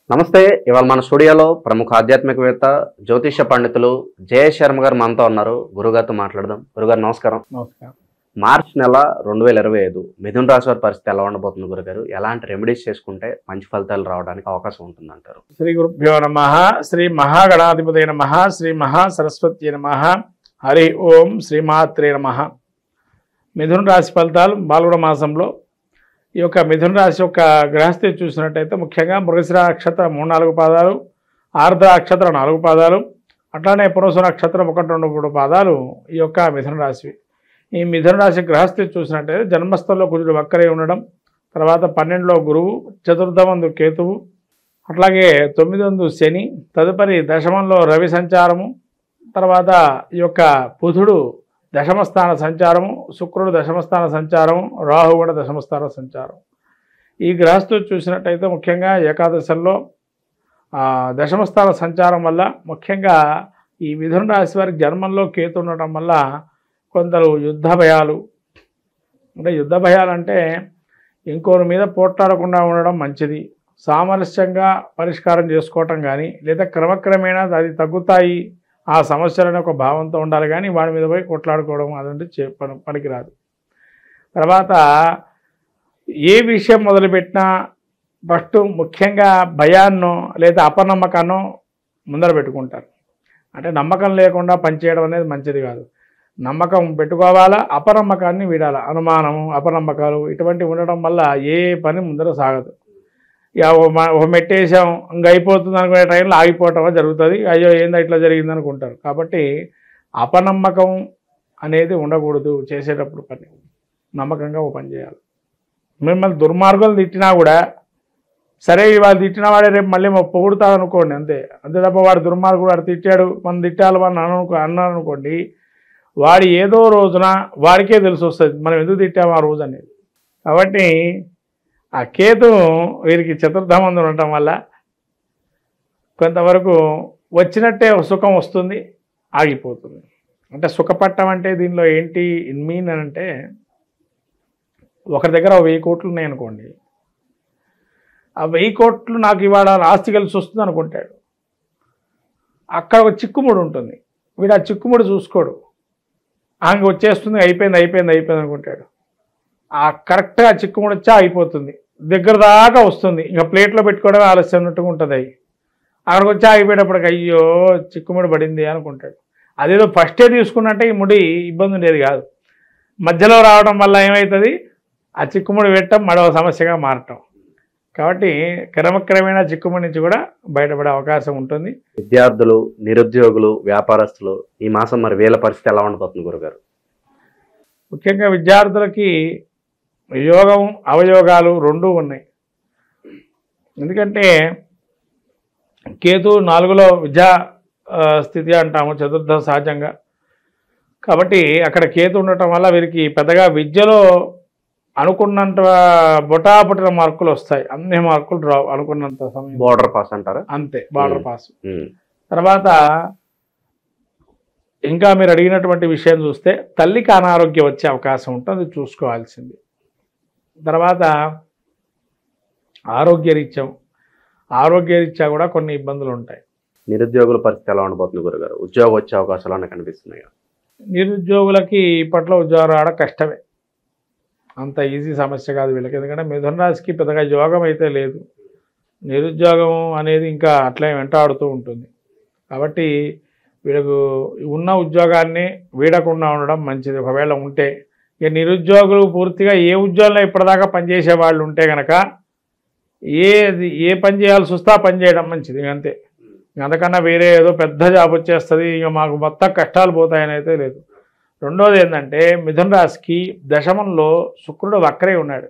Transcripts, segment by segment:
నమస్తే. ఇవాళ మన స్టూడియోలో ప్రముఖ ఆధ్యాత్మికవేత్త జ్యోతిష పండితులు జయేష్ శర్మ గారు మనతో ఉన్నారు. గురుగారితో మాట్లాడదాం. గురుగారు నమస్కారం. నమస్కారం. మార్చ్ నెల 2025 మిథున రాశి వారి పరిస్థితి ఎలా ఉండబోతుంది గురుగారు? ఎలాంటి రెమెడీస్ చేసుకుంటే మంచి ఫలితాలు రావడానికి అవకాశం ఉంటుందంటారు? శ్రీ గురుభ్యో నమః. శ్రీ మహాగణాధిపతయ నమః. శ్రీ మహాసరస్వతి నమః. హరి ఓం శ్రీమాత్రే నమః. మిథున రాశి ఫలితాలు పాల్గొన మాసంలో ఈ యొక్క మిథున రాశి యొక్క గ్రహస్థితి చూసినట్టయితే ముఖ్యంగా మృగశిర నక్షత్రం 3-4 పాదాలు, ఆర్ద్ర నక్షత్రం 4 పాదాలు, అట్లానే పునఃసు నక్షత్రం 1-2-3 పాదాలు ఈ యొక్క మిథున రాశి. ఈ మిథున రాశి గ్రహస్థితి చూసినట్టయితే జన్మస్థలంలో కుజుడు వక్రై ఉండడం, తర్వాత 12లో గురువు, చతుర్థమందు కేతువు, అట్లాగే 9 శని, తదుపరి దశమంలో రవి సంచారము, తర్వాత ఈ యొక్క బుధుడు దశమస్థాన సంచారము, శుక్రుడు దశమస్థాన సంచారం, రాహు కూడా దశమస్థాన సంచారం. ఈ గ్రహస్థితి చూసినట్టయితే ముఖ్యంగా ఏకాదశంలో దశమస్థాన సంచారం వల్ల ముఖ్యంగా ఈ మిథున రాశి వారికి జన్మంలో కేతు ఉండటం వల్ల కొందరు యుద్ధ భయాలు అంటే ఇంకోరి మీద పోట్లాడకుండా ఉండడం మంచిది. సామరస్యంగా పరిష్కారం చేసుకోవటం కానీ లేదా క్రమక్రమేణా అది తగ్గుతాయి ఆ సమస్యలని ఒక భావంతో ఉండాలి, కానీ వాడి మీద పోయి కొట్లాడుకోవడం అదంటే పనికిరాదు. తర్వాత ఏ విషయం మొదలుపెట్టినా ఫస్ట్ ముఖ్యంగా భయాన్నో లేదా అపనమ్మకాన్నో ముందర పెట్టుకుంటారు. అంటే నమ్మకం లేకుండా పనిచేయడం అనేది మంచిది కాదు. నమ్మకం పెట్టుకోవాలా, అపనమ్మకాన్ని వీడాలి. అనుమానము, అపనమ్మకాలు ఇటువంటివి ఉండడం వల్ల ఏ పని ముందర సాగదు. ఇక ఒక మెట్టేసాం ఇంకా అయిపోతుంది అనుకునే టైంలో ఆగిపోవటం జరుగుతుంది. అయ్యో ఏందో ఇట్లా జరిగింది అనుకుంటారు. కాబట్టి అపనమ్మకం అనేది ఉండకూడదు. చేసేటప్పుడు పని నమ్మకంగా ఓ పని చేయాలి. మిమ్మల్ని దుర్మార్గులు తిట్టినా కూడా సరే వాళ్ళు తిట్టిన వాడే రేపు మళ్ళీ పొగుడుతాడు అనుకోండి, అంతే తప్ప వాడు దుర్మార్గుడు, వాడు తిట్టాడు మనం తిట్టాలి మనం అన్నాను అనుకోండి, వాడు ఏదో రోజున వాడికే తెలిసి వస్తుంది మనం ఎందుకు తిట్టాము ఆ రోజు అనేది. కాబట్టి ఆ కేతు వీరికి చతుర్థమందు ఉండటం వల్ల కొంతవరకు వచ్చినట్టే సుఖం వస్తుంది, ఆగిపోతుంది. అంటే సుఖపట్టం అంటే దీనిలో ఏంటి మీన్ అని అంటే, ఒకరి దగ్గర 1000 కోట్లు ఉన్నాయనుకోండి, ఆ 1000 కోట్లు నాకు ఇవాళ ఆస్తి కలిసి వస్తుంది అనుకుంటాడు. అక్కడ ఒక చిక్కుముడు ఉంటుంది, వీడు ఆ చిక్కుముడు చూసుకోడు, ఆమె వచ్చేస్తుంది అయిపోయింది అనుకుంటాడు. ఆ కరెక్ట్గా చిక్కుముడు వచ్చి అయిపోతుంది, దగ్గర దాకా వస్తుంది, ఇంకా ప్లేట్లో పెట్టుకోవడమే ఆలస్యం అన్నట్టుగా ఉంటుంది. అక్కడికి వచ్చి ఆగిపోయేటప్పటికి అయ్యో చిక్కుముడి పడింది అనుకుంటాడు. అదేదో ఫస్టే తీసుకున్నట్టే ఈ ముడి ఇబ్బంది ఉండేది కాదు. మధ్యలో రావడం వల్ల ఏమవుతుంది, ఆ చిక్కుముడి పెట్టడం మరో సమస్యగా మారటం. కాబట్టి క్రమక్రమేణా చిక్కుముడి నుంచి కూడా బయటపడే అవకాశం ఉంటుంది. విద్యార్థులు, నిరుద్యోగులు, వ్యాపారస్తులు ఈ మాసం మరి వీళ్ళ పరిస్థితి ఎలా ఉండబోతుంది గురుగారు? ముఖ్యంగా విద్యార్థులకి యోగం అవయోగాలు రెండూ ఉన్నాయి. ఎందుకంటే కేతు 4లో విద్యా స్థితి అంటాము, చతుర్థ సహజంగా. కాబట్టి అక్కడ కేతు ఉండటం వల్ల వీరికి పెద్దగా విద్యలో అనుకున్నంత బొటాబొటిన మార్కులు వస్తాయి, అన్ని మార్కులు రావు అనుకున్నంత సమయం. బోర్డర్ పాస్ అంటారా? అంతే, బార్డర్ పాస్. తర్వాత ఇంకా మీరు అడిగినటువంటి విషయం చూస్తే తల్లికి అనారోగ్యం వచ్చే అవకాశం ఉంటుంది, అది చూసుకోవాల్సింది. తర్వాత ఆరోగ్యరీత్యా కూడా కొన్ని ఇబ్బందులు ఉంటాయి. నిరుద్యోగుల పరిస్థితి ఎలా ఉండబోతుంది గురుగారు? ఉద్యోగం వచ్చే అవకాశాలు అన్నీ కనిపిస్తున్నాయి. నిరుద్యోగులకి ఇప్పట్లో ఉద్యోగం రావడం కష్టమే, అంత ఈజీ సమస్య కాదు వీళ్ళకి. ఎందుకంటే మిథున రాశికి పెద్దగా యోగం అయితే లేదు, నిరుద్యోగం అనేది ఇంకా అట్లే వెంటాడుతూ ఉంటుంది. కాబట్టి వీళ్ళకు ఉన్న ఉద్యోగాన్ని వీడకుండా ఉండడం మంచిది. ఒకవేళ ఉంటే ఇక నిరుద్యోగులు పూర్తిగా ఏ ఉద్యోగంలో ఇప్పటిదాకా పనిచేసే వాళ్ళు ఉంటే కనుక ఏ పని చేయాల్సి వస్తే ఆ పని చేయడం మంచిది, అంతే. అంతకన్నా వేరే ఏదో పెద్ద జాబ్ వచ్చేస్తుంది ఇక మాకు మొత్తం కష్టాలు పోతాయని అయితే లేదు. రెండోది ఏంటంటే మిథున రాశికి దశమంలో శుక్రుడు వక్రై ఉన్నాడు.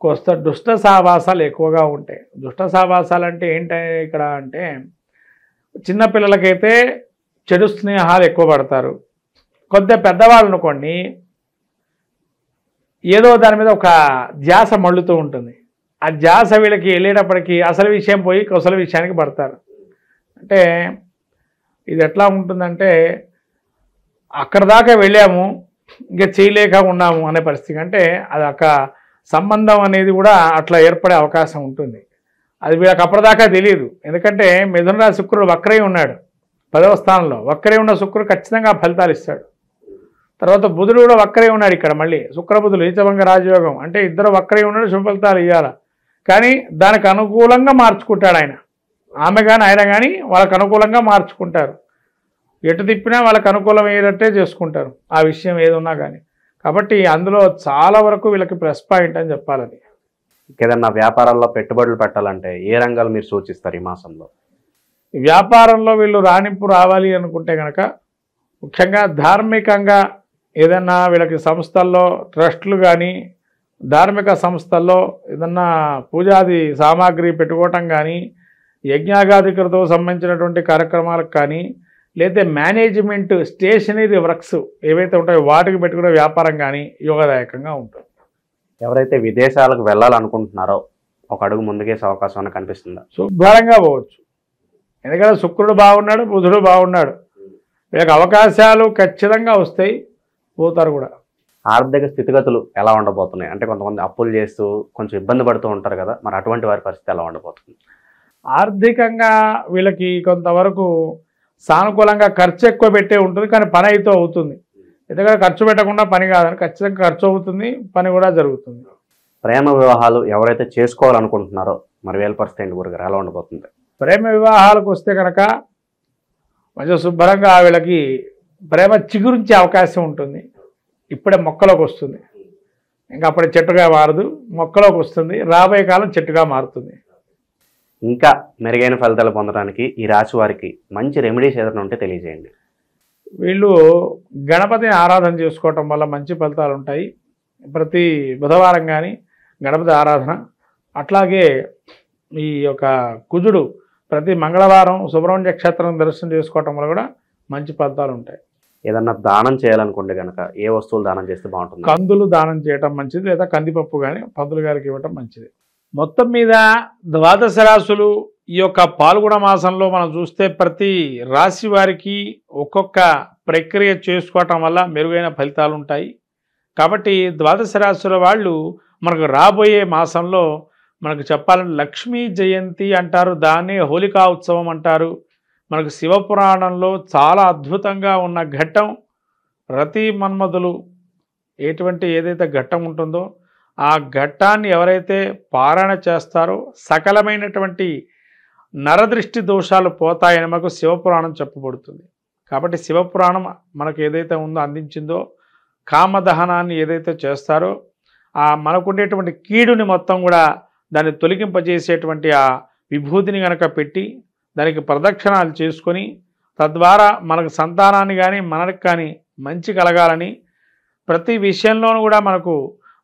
కొత్త దుష్ట సావాసాలు ఎక్కువగా ఉంటాయి. దుష్ట సావాసాలు అంటే ఏంటి ఇక్కడ అంటే, చిన్నపిల్లలకైతే చెడు స్నేహాలు ఎక్కువ పడతారు. కొద్దిగా పెద్దవాళ్ళు అనుకోండి ఏదో దాని మీద ఒక ధ్యాస మళ్ళుతూ ఉంటుంది. ఆ ధ్యాస వీళ్ళకి వెళ్ళేటప్పటికి అసలు విషయం పోయి కొసల విషయానికి పడతారు. అంటే ఇది ఎట్లా ఉంటుందంటే అక్కడ దాకా వెళ్ళాము ఇంకా చేయలేక ఉన్నాము అనే పరిస్థితి. అంటే అది ఒక సంబంధం అనేది కూడా అట్లా ఏర్పడే అవకాశం ఉంటుంది. అది వీళ్ళకి అప్పటిదాకా తెలియదు. ఎందుకంటే మిథున రాశి శుక్రుడు వక్రై ఉన్నాడు 10వ స్థానంలో. వక్రై ఉన్న శుక్రుడు ఖచ్చితంగా ఫలితాలు ఇస్తాడు. తర్వాత బుధుడు కూడా వక్రై ఉన్నాడు ఇక్కడ. మళ్ళీ శుక్రబుధులు నీచభంగ రాజయోగం అంటే ఇద్దరు వక్రై ఉన్నాడు, శుభ ఫలితాలు ఇవ్వాలి. కానీ దానికి అనుకూలంగా మార్చుకుంటాడు ఆయన. ఆమె కానీ ఆయన కానీ వాళ్ళకు అనుకూలంగా మార్చుకుంటారు. ఎటు తిప్పినా వాళ్ళకి అనుకూలమయ్యేటట్టే చేసుకుంటారు ఆ విషయం ఏదున్నా కానీ. కాబట్టి అందులో చాలా వరకు వీళ్ళకి ప్లస్ పాయింట్ అని చెప్పాలని. ఏదన్నా వ్యాపారాల్లో పెట్టుబడులు పెట్టాలంటే ఏ రంగాలు మీరు సూచిస్తారు ఈ మాసంలో? వ్యాపారంలో వీళ్ళు రాణింపు రావాలి అనుకుంటే కనుక ముఖ్యంగా ధార్మికంగా ఏదన్నా వీళ్ళకి సంస్థల్లో ట్రస్టులు కానీ ధార్మిక సంస్థల్లో ఏదన్నా పూజాది సామాగ్రి పెట్టుకోవటం కానీ యజ్ఞాగాదికలతో సంబంధించినటువంటి కార్యక్రమాలకు కానీ లేదా మేనేజ్మెంట్ స్టేషనరీ వర్క్స్ ఏవైతే ఉంటాయో వాటికి పెట్టుకునే వ్యాపారం కానీ యోగదాయకంగా ఉంటుంది. ఎవరైతే విదేశాలకు వెళ్ళాలనుకుంటున్నారో ఒక అడుగు ముందుకేసే అవకాశం అని కనిపిస్తుందా? శుభ్రంగా పోవచ్చు. ఎందుకంటే శుక్రుడు బాగున్నాడు, బుధుడు బాగున్నాడు. వీళ్ళకి అవకాశాలు ఖచ్చితంగా వస్తాయి, పోతారు కూడా. ఆర్థిక స్థితిగతులు ఎలా ఉండబోతున్నాయి? అంటే కొంతమంది అప్పులు చేస్తూ కొంచెం ఇబ్బంది పడుతూ ఉంటారు కదా, మరి అటువంటి వారి పరిస్థితి ఎలా ఉండబోతుంది? ఆర్థికంగా వీళ్ళకి కొంతవరకు సానుకూలంగా ఖర్చు ఎక్కువ పెట్టే ఉంటుంది, కానీ పని అయితే అవుతుంది. ఎందుకంటే ఖర్చు పెట్టకుండా పని కాదని ఖచ్చితంగా ఖర్చు అవుతుంది, పని కూడా జరుగుతుంది. ప్రేమ వివాహాలు ఎవరైతే చేసుకోవాలనుకుంటున్నారో మరి వీళ్ళ పరిస్థితి ఏంటి గురుగారు, ఎలా ఉండబోతుంది? ప్రేమ వివాహాలకు వస్తే కనుక మంచిగా శుభ్రంగా వీళ్ళకి ప్రేమ చిగురించే అవకాశం ఉంటుంది. ఇప్పుడే మొక్కలోకి వస్తుంది, ఇంకా అప్పుడే చెట్టుగా మారదు, మొక్కలోకి వస్తుంది. రాబోయే కాలం చెట్టుగా మారుతుంది. ఇంకా మెరుగైన ఫలితాలు పొందడానికి ఈ రాశి వారికి మంచి రెమెడీస్ ఏదైనా ఉంటే తెలియజేయండి. వీళ్ళు గణపతిని ఆరాధన చేసుకోవటం వల్ల మంచి ఫలితాలు ఉంటాయి. ప్రతి బుధవారం కానీ గణపతి ఆరాధన, అట్లాగే ఈ యొక్క కుజుడు ప్రతి మంగళవారం సుబ్రహ్మణ్య క్షేత్రం దర్శనం చేసుకోవటం వల్ల కూడా మంచి ఫలితాలు ఉంటాయి. ఏదన్నా దానం చేయాలనుకుంటే కనుక ఏ వస్తువులు దానం చేస్తే బాగుంటుంది? కందులు దానం చేయటం మంచిది, లేదా కందిపప్పు కానీ పంతులు గారికి ఇవ్వటం మంచిది. మొత్తం మీద ద్వాదశ రాశులు ఈ యొక్క పాల్గొన మాసంలో మనం చూస్తే ప్రతి రాశి వారికి ఒక్కొక్క ప్రక్రియ చేసుకోవటం వల్ల మెరుగైన ఫలితాలు ఉంటాయి. కాబట్టి ద్వాదశ రాశుల వాళ్ళు మనకు రాబోయే మాసంలో మనకు చెప్పాలంటే లక్ష్మీ జయంతి అంటారు, దాన్నే హోలికా ఉత్సవం అంటారు. మనకు శివపురాణంలో చాలా అద్భుతంగా ఉన్న ఘట్టం రతి మన్మధులు ఏదైతే ఘట్టం ఉంటుందో ఆ ఘట్టాన్ని ఎవరైతే పారాయణ చేస్తారో సకలమైనటువంటి నరదృష్టి దోషాలు పోతాయని మనకు శివపురాణం చెప్పబడుతుంది. కాబట్టి శివపురాణం మనకు ఏదైతే ఉందో అందించిందో కామదహనాన్ని ఏదైతే చేస్తారో ఆ మనకుండేటువంటి కీడుని మొత్తం కూడా దాన్ని తొలగింపజేసేటువంటి ఆ విభూతిని కనుక పెట్టి దానికి ప్రదక్షిణాలు చేసుకొని తద్వారా మనకు సంతానాన్ని కానీ మనకు కానీ మంచి కలగాలని ప్రతి విషయంలోనూ కూడా మనకు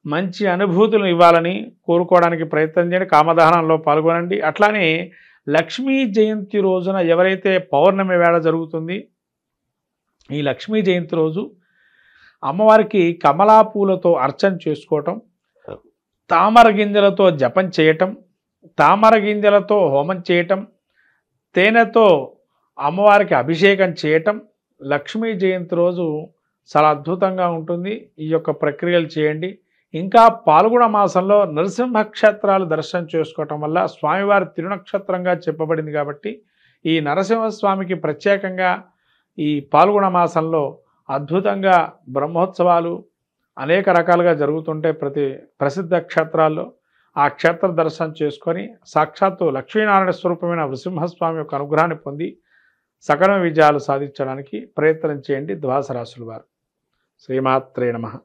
మంచి అనుభూతులను ఇవ్వాలని కోరుకోవడానికి ప్రయత్నం చేయండి. కామదహనంలో పాల్గొనండి. అట్లానే లక్ష్మీ జయంతి రోజున ఎవరైతే పౌర్ణమి వేళ జరుగుతుంది, ఈ లక్ష్మీ జయంతి రోజు అమ్మవారికి కమలా పూలతో అర్చన చేసుకోవటం, తామర గింజలతో జపం చేయటం, తామర గింజలతో హోమం చేయటం, తేనెతో అమ్మవారికి అభిషేకం చేయటం లక్ష్మీ జయంతి రోజు చాలా అద్భుతంగా ఉంటుంది. ఈ యొక్క ప్రక్రియలు చేయండి. ఇంకా పాల్గొన మాసంలో నరసింహ క్షేత్రాలు దర్శనం చేసుకోవటం వల్ల స్వామివారి తిరునక్షత్రంగా చెప్పబడింది. కాబట్టి ఈ నరసింహస్వామికి ప్రత్యేకంగా ఈ పాల్గొన మాసంలో అద్భుతంగా బ్రహ్మోత్సవాలు అనేక రకాలుగా జరుగుతుంటే ప్రతి ప్రసిద్ధ క్షేత్రాల్లో ఆ క్షేత్ర దర్శనం చేసుకొని సాక్షాత్తు లక్ష్మీనారాయణ స్వరూపమైన నృసింహస్వామి యొక్క అనుగ్రహాన్ని పొంది సకల విజయాలు సాధించడానికి ప్రయత్నం చేయండి ద్వాదశ రాశుల వారు. శ్రీమాత్రే నమః.